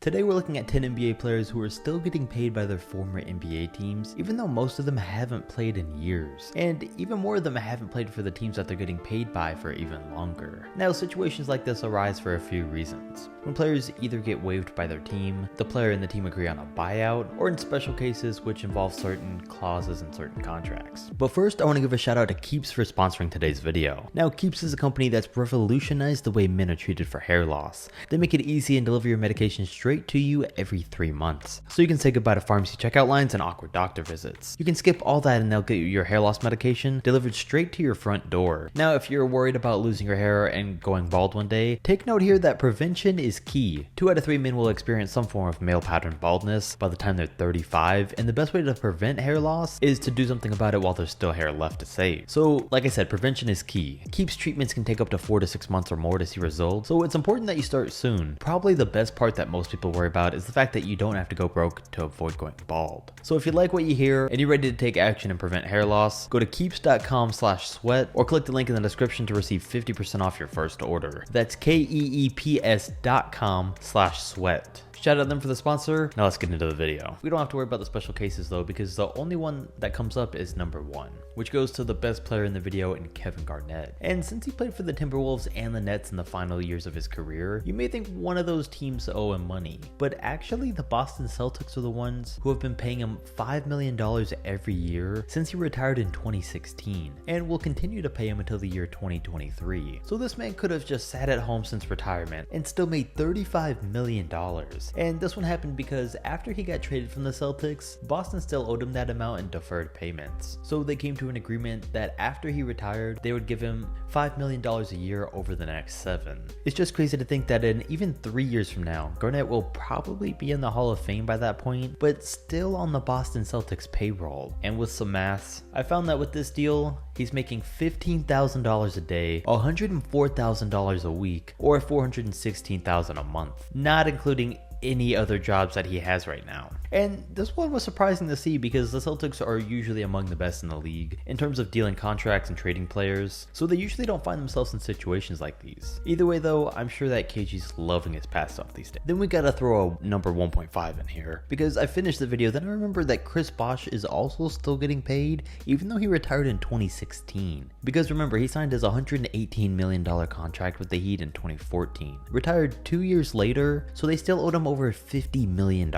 Today we're looking at 10 NBA players who are still getting paid by their former NBA teams, even though most of them haven't played in years. And even more of them haven't played for the teams that they're getting paid by for even longer. Now, situations like this arise for a few reasons. When players either get waived by their team, the player and the team agree on a buyout, or in special cases which involve certain clauses in certain contracts. But first, I want to give a shout out to Keeps for sponsoring today's video. Now, Keeps is a company that's revolutionized the way men are treated for hair loss. They make it easy and deliver your medication straight to you every 3 months. So you can say goodbye to pharmacy checkout lines and awkward doctor visits. You can skip all that and they'll get you your hair loss medication delivered straight to your front door. Now, if you're worried about losing your hair and going bald one day, take note here that prevention is key. 2 out of 3 men will experience some form of male pattern baldness by the time they're 35, and the best way to prevent hair loss is to do something about it while there's still hair left to save. So, like I said, prevention is key. Keeps treatments can take up to 4 to 6 months or more to see results, so it's important that you start soon. Probably the best part that most people worry about is the fact that you don't have to go broke to avoid going bald. So if you like what you hear and you're ready to take action and prevent hair loss, go to keeps.com/sweat or click the link in the description to receive 50% off your first order. That's keeps.com/sweat. Shout out them for the sponsor. Now let's get into the video. We don't have to worry about the special cases though, because the only one that comes up is number 1, which goes to the best player in the video in Kevin Garnett. And since he played for the Timberwolves and the Nets in the final years of his career, you may think one of those teams owe him money, but actually the Boston Celtics are the ones who have been paying him $5 million every year since he retired in 2016, and will continue to pay him until the year 2023. So this man could have just sat at home since retirement and still made $35 million. And this one happened because after he got traded from the Celtics, Boston still owed him that amount in deferred payments. So they came to an agreement that after he retired, they would give him $5 million a year over the next 7. It's just crazy to think that in even 3 years from now, Garnett will probably be in the Hall of Fame by that point, but still on the Boston Celtics payroll. And with some maths, I found that with this deal, he's making $15,000 a day, $104,000 a week, or $416,000 a month, not including any other jobs that he has right now. And this one was surprising to see because the Celtics are usually among the best in the league in terms of dealing contracts and trading players, so they usually don't find themselves in situations like these. Either way though, I'm sure that KG's loving his pass off these days. Then we gotta throw a number 1.5 in here, because I finished the video, then I remembered that Bosh is also still getting paid, even though he retired in 2016. Because remember, he signed his $118 million contract with the Heat in 2014, retired 2 years later, so they still owed him over $50 million.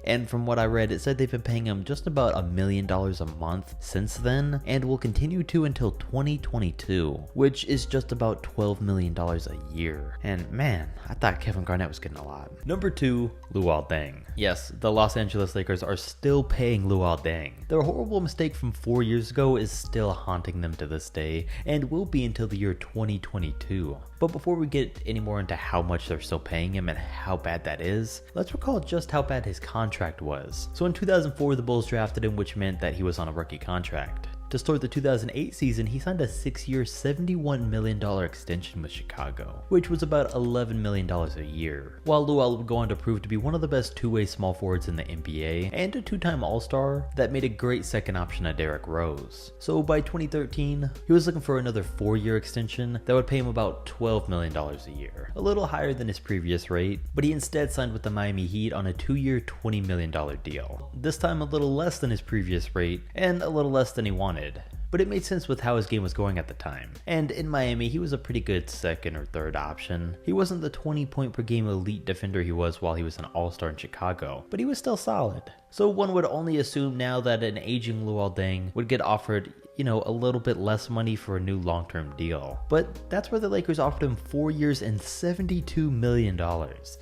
And from what I read, it said they've been paying him just about $1 million a month since then, and will continue to until 2022, which is just about $12 million a year. And man, I thought Kevin Garnett was getting a lot. Number 2, Luol Deng. Yes, the Los Angeles Lakers are still paying Luol Deng. Their horrible mistake from 4 years ago is still haunting them to this day, and will be until the year 2022. But before we get any more into how much they're still paying him and how bad that is, let's recall just how bad his contract was. So in 2004, the Bulls drafted him, which meant that he was on a rookie contract. To start the 2008 season, he signed a 6-year, $71 million extension with Chicago, which was about $11 million a year, while Luol would go on to prove to be one of the best two-way small forwards in the NBA, and a 2-time All-Star that made a great second option to Derrick Rose. So by 2013, he was looking for another 4-year extension that would pay him about $12 million a year, a little higher than his previous rate, but he instead signed with the Miami Heat on a 2-year, $20 million deal. This time a little less than his previous rate, and a little less than he wanted. But it made sense with how his game was going at the time. And in Miami, he was a pretty good second or third option. He wasn't the 20-point per game elite defender he was while he was an all-star in Chicago, but he was still solid. So one would only assume now that an aging Luol Deng would get offered, a little bit less money for a new long-term deal. But that's where the Lakers offered him 4 years and $72 million.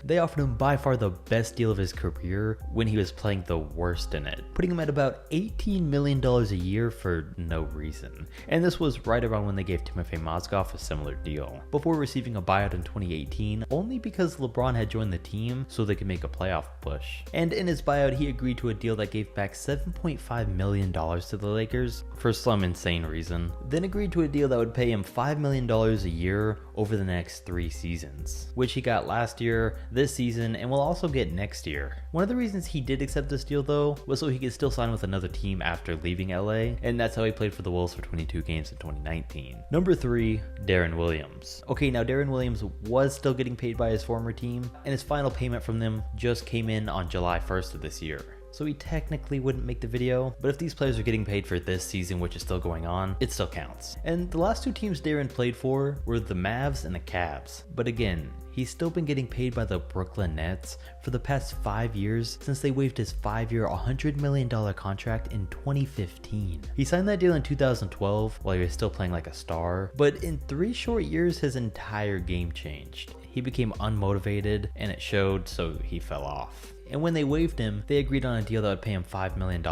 They offered him by far the best deal of his career when he was playing the worst in it, putting him at about $18 million a year for no reason. And this was right around when they gave Timofey Mozgov a similar deal, before receiving a buyout in 2018 only because LeBron had joined the team so they could make a playoff push. And in his buyout, he agreed to a deal that gave back $7.5 million to the Lakers for some some insane reason, then agreed to a deal that would pay him $5 million a year over the next 3 seasons, which he got last year, this season, and will also get next year. One of the reasons he did accept this deal though was so he could still sign with another team after leaving LA, and that's how he played for the Wolves for 22 games in 2019. Number 3, Darren Williams. Okay, now Darren Williams was still getting paid by his former team, and his final payment from them just came in on July 1st of this year. So he technically wouldn't make the video, but if these players are getting paid for this season, which is still going on, it still counts. And the last 2 teams Darren played for were the Mavs and the Cavs. But again, he's still been getting paid by the Brooklyn Nets for the past 5 years since they waived his 5-year, $100 million contract in 2015. He signed that deal in 2012 while he was still playing like a star, but in 3 short years, his entire game changed. He became unmotivated and it showed, so he fell off. And when they waived him, they agreed on a deal that would pay him $5 million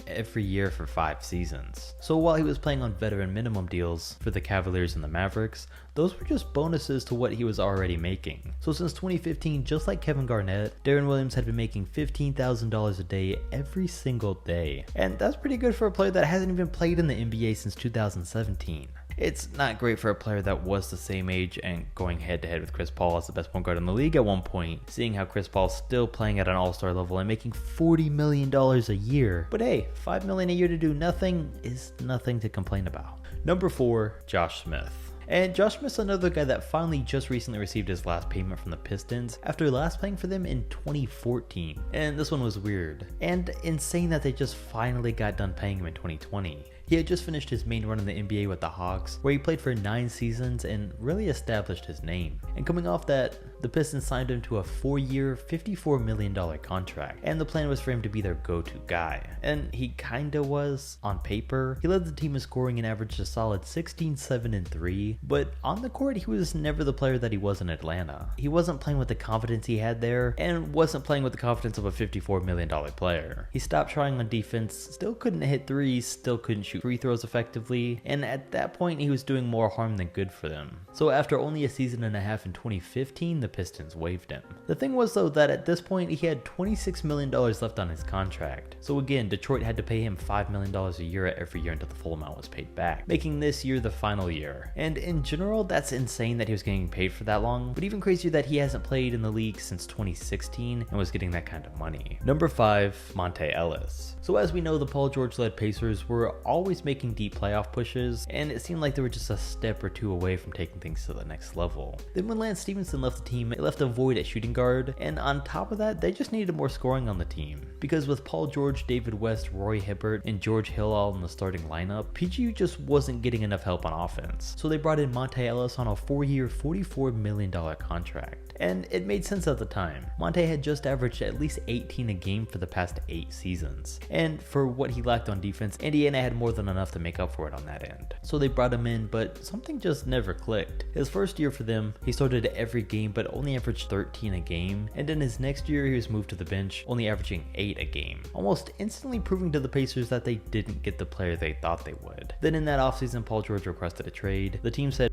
every year for 5 seasons. So while he was playing on veteran minimum deals for the Cavaliers and the Mavericks, those were just bonuses to what he was already making. So since 2015, just like Kevin Garnett, Darren Williams had been making $15,000 a day every single day. And that's pretty good for a player that hasn't even played in the NBA since 2017. It's not great for a player that was the same age and going head to head with Chris Paul as the best point guard in the league at one point, seeing how Chris Paul's still playing at an all-star level and making $40 million a year. But hey, $5 million a year to do nothing is nothing to complain about. Number 4, Josh Smith. And Josh Smith's another guy that finally just recently received his last payment from the Pistons after last playing for them in 2014. And this one was weird and insane that they just finally got done paying him in 2020. He had just finished his main run in the NBA with the Hawks, where he played for 9 seasons and really established his name. And coming off that, the Pistons signed him to a 4-year, $54 million contract, and the plan was for him to be their go-to guy. And he kinda was, on paper. He led the team in scoring and averaged a solid 16, 7, and 3, but on the court he was never the player that he was in Atlanta. He wasn't playing with the confidence he had there, and wasn't playing with the confidence of a $54 million player. He stopped trying on defense, still couldn't hit threes, still couldn't shoot free throws effectively, and at that point he was doing more harm than good for them. So after only a season and a half in 2015, the Pistons waived him. The thing was though that at this point he had $26 million left on his contract. So again, Detroit had to pay him $5 million a year every year until the full amount was paid back, making this year the final year. And in general, that's insane that he was getting paid for that long, but even crazier that he hasn't played in the league since 2016 and was getting that kind of money. Number 5, Monte Ellis. So as we know, the Paul George-led Pacers were always making deep playoff pushes, and it seemed like they were just a step or 2 away from taking things to the next level. Then when Lance Stevenson left the team, it left a void at shooting guard, and on top of that, they just needed more scoring on the team. Because with Paul George, David West, Roy Hibbert, and George Hill all in the starting lineup, PGU just wasn't getting enough help on offense. So they brought in Monte Ellis on a 4-year, $44 million contract. And it made sense at the time. Monte had just averaged at least 18 a game for the past 8 seasons. And for what he lacked on defense, Indiana had more than enough to make up for it on that end. So they brought him in, but something just never clicked. His first year for them, he started every game but only averaged 13 a game, and in his next year he was moved to the bench, only averaging 8 a game, almost instantly proving to the Pacers that they didn't get the player they thought they would. Then in that offseason, Paul George requested a trade. The team said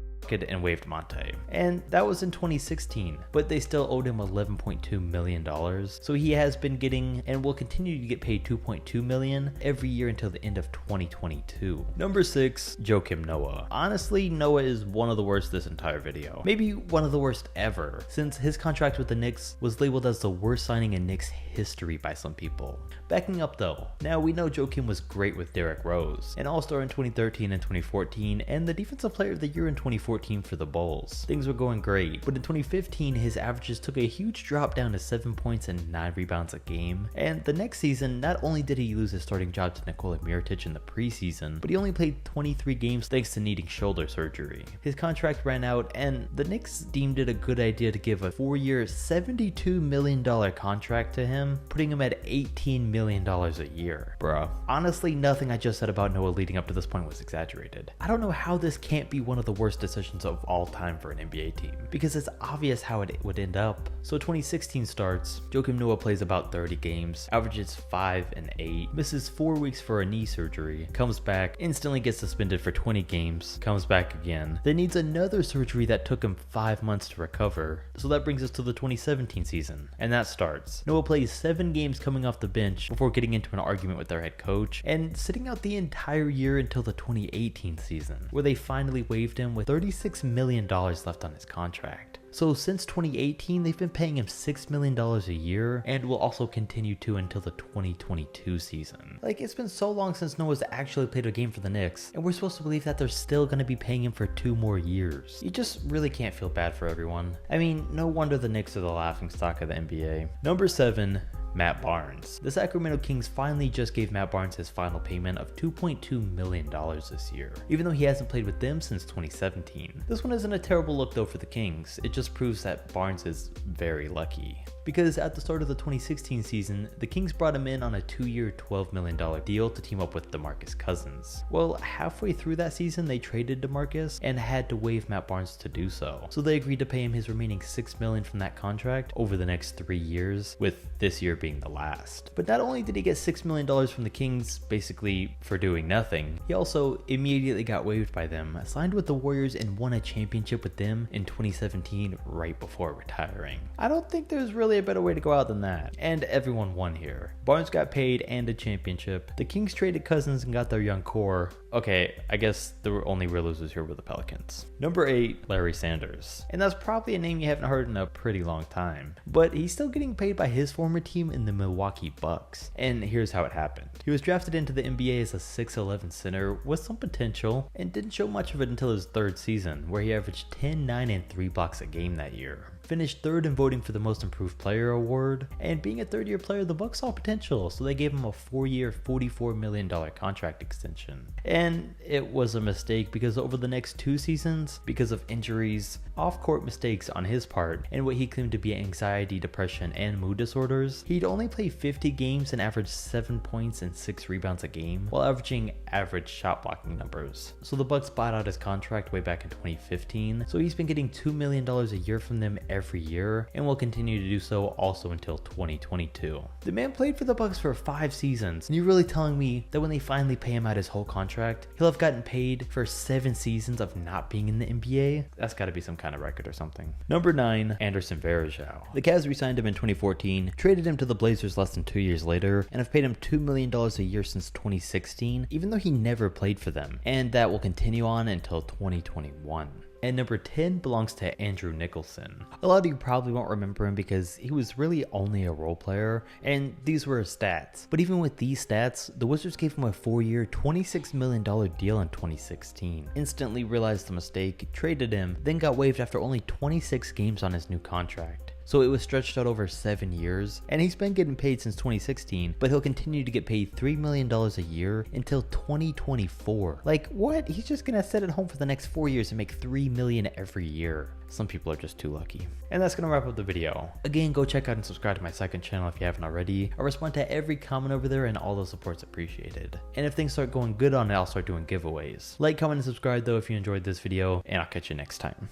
and waived Monte, and that was in 2016, but they still owed him $11.2 million, so he has been getting and will continue to get paid $2.2 million every year until the end of 2022. Number 6, Joakim Noah. Honestly, Noah is one of the worst this entire video, maybe one of the worst ever, since his contract with the Knicks was labeled as the worst signing in Knicks history by some people. Backing up though, now we know Joakim was great with Derrick Rose, an all-star in 2013 and 2014, and the defensive player of the year in 2014 for the Bulls. Things were going great, but in 2015 his averages took a huge drop down to 7 points and 9 rebounds a game, and the next season not only did he lose his starting job to Nikola Mirotic in the preseason, but he only played 23 games thanks to needing shoulder surgery. His contract ran out, and the Knicks deemed it a good idea to give a 4-year $72 million contract to him, putting him at $18 million a year. Bruh. Honestly, nothing I just said about Noah leading up to this point was exaggerated. I don't know how this can't be one of the worst decisions transitions of all time for an NBA team, because it's obvious how it would end up. So 2016 starts, Joakim Noah plays about 30 games, averages 5 and 8, misses 4 weeks for a knee surgery, comes back, instantly gets suspended for 20 games, comes back again, then needs another surgery that took him 5 months to recover. So that brings us to the 2017 season, and that starts. Noah plays 7 games coming off the bench before getting into an argument with their head coach, and sitting out the entire year until the 2018 season, where they finally waived him with $36 million left on his contract. So since 2018, they've been paying him $6 million a year, and will also continue to until the 2022 season. Like, it's been so long since Noah's actually played a game for the Knicks, and we're supposed to believe that they're still going to be paying him for 2 more years. You just really can't feel bad for everyone. I mean, no wonder the Knicks are the laughingstock of the NBA. Number 7. Matt Barnes. The Sacramento Kings finally just gave Matt Barnes his final payment of $2.2 million this year, even though he hasn't played with them since 2017. This one isn't a terrible look though for the Kings. It just proves that Barnes is very lucky. Because at the start of the 2016 season, the Kings brought him in on a 2-year, $12 million deal to team up with DeMarcus Cousins. Well, halfway through that season, they traded DeMarcus and had to waive Matt Barnes to do so. So they agreed to pay him his remaining $6 million from that contract over the next 3 years, with this year being the last. But not only did he get $6 million from the Kings, basically for doing nothing, he also immediately got waived by them, signed with the Warriors, and won a championship with them in 2017 right before retiring. I don't think there's really a better way to go out than that. And everyone won here. Barnes got paid and a championship. The Kings traded Cousins and got their young core. Okay, I guess the only real losers here were the Pelicans. Number 8, Larry Sanders. And that's probably a name you haven't heard in a pretty long time. But he's still getting paid by his former team in the Milwaukee Bucks. And here's how it happened. He was drafted into the NBA as a 6'11 center with some potential, and didn't show much of it until his 3rd season, where he averaged 10, 9, and 3 blocks a game that year. Finished 3rd in voting for the Most Improved Player award, and being a 3rd-year player, the Bucks saw potential, so they gave him a 4-year, $44 million contract extension. And it was a mistake, because over the next 2 seasons, because of injuries, off-court mistakes on his part, and what he claimed to be anxiety, depression, and mood disorders, he'd only play 50 games and average 7 points and 6 rebounds a game, while averaging average shot blocking numbers. So the Bucks bought out his contract way back in 2015, so he's been getting $2 million a year from them every year, and will continue to do so also until 2022. The man played for the Bucks for 5 seasons, and you're really telling me that when they finally pay him out his whole contract, he'll have gotten paid for 7 seasons of not being in the NBA? That's gotta be some kind of record or something. Number 9, Anderson Varejao. The Cavs re-signed him in 2014, traded him to the Blazers less than 2 years later, and have paid him $2 million a year since 2016, even though he never played for them, and that will continue on until 2021. And number 10 belongs to Andrew Nicholson. A lot of you probably won't remember him because he was really only a role player, and these were his stats. But even with these stats, the Wizards gave him a 4-year, $26 million deal in 2016. Instantly realized the mistake, traded him, then got waived after only 26 games on his new contract. So it was stretched out over 7 years, and he's been getting paid since 2016, but he'll continue to get paid $3 million a year until 2024. Like, what? He's just gonna sit at home for the next 4 years and make $3 million every year. Some people are just too lucky. And that's gonna wrap up the video. Again, go check out and subscribe to my second channel if you haven't already. I respond to every comment over there, and all the support's appreciated. And if things start going good on it, I'll start doing giveaways. Like, comment, and subscribe though if you enjoyed this video, and I'll catch you next time.